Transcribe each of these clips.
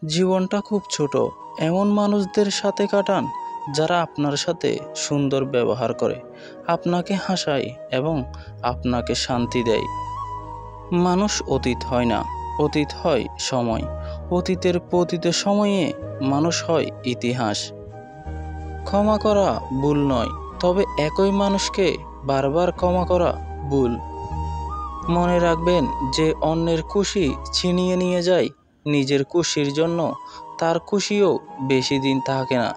জীবনটা খুব ছোট। এমন মানুষদের সাথে কাটান যারা আপনার সাথে সুন্দর ব্যবহার করে, আপনাকে হাসায় এবং আপনাকে শান্তি দেয়। মানুষ অতীত হয় না, অতীত হয় সময়। অতীতের প্রতিটি সময়ে মানুষ হয় ইতিহাস। ক্ষমা করা ভুল নয়, তবে একই মানুষকে বারবার ক্ষমা করা ভুল। মনে রাখবেন, যে অন্যের খুশি ছিনিয়ে নিয়ে যায়, নিজের খুশির জন্য তার খুশিও বেশি দিন থাকে না।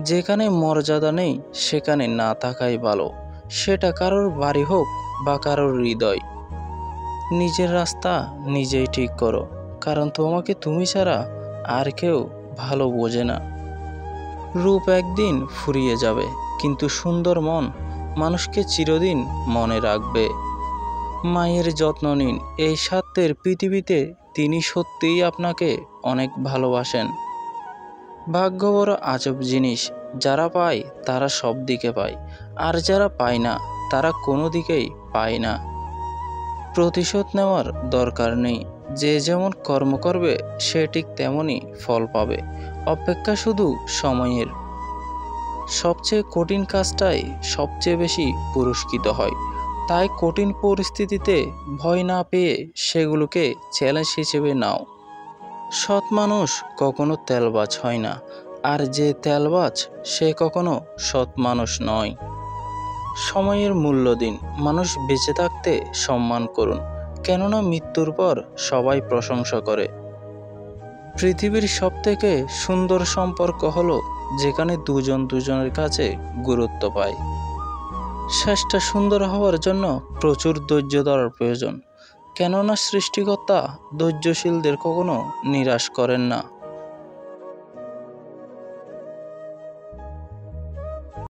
যেখানে মর্যাদা নেই সেখানে না থাকাই ভালো, সেটা কারোর বাড়ি হোক বা কারোর হৃদয়। নিজের রাস্তা নিজেই ঠিক করো, কারণ তোমাকে তুমি ছাড়া আর কেউ ভালো বোঝে না। রূপ একদিন ফুরিয়ে যাবে, কিন্তু সুন্দর মন মানুষকে চিরদিন মনে রাখবে। মায়ের যত্ন নিন, এই স্বার্থের পৃথিবীতে তিনি সত্যিই আপনাকে অনেক ভালোবাসেন। ভাগ্য বড় আজব জিনিস, যারা পায় তারা সব দিকে পায়, আর যারা পায় না তারা কোনো দিকেই পায় না। প্রতিশোধ নেওয়ার দরকার নেই, যে যেমন কর্ম করবে সে ঠিক তেমনই ফল পাবে। অপেক্ষা শুধু সময়ের। সবচেয়ে কঠিন কাজটাই সবচেয়ে বেশি পুরস্কৃত হয়। তাই কঠিন পরিস্থিতিতে ভয় না পেয়ে সেগুলোকে চ্যালেঞ্জ হিসেবে নাও। সৎ মানুষ কখনো তেলবাজ হয় না, আর যে তেলবাজ সে কখনো সৎ মানুষ নয়। সময়ের মূল্য দিন, মানুষ বেঁচে থাকতে সম্মান করুন, কেননা মৃত্যুর পর সবাই প্রশংসা করে। পৃথিবীর সবথেকে সুন্দর সম্পর্ক হলো যেখানে দুজন দুজনের কাছে গুরুত্ব পায়। শেষটা সুন্দর হওয়ার জন্য প্রচুর ধৈর্য ধরার প্রয়োজন, কেননা সৃষ্টিকর্তা ধৈর্যশীলদের কখনো নিরাশ করেন না।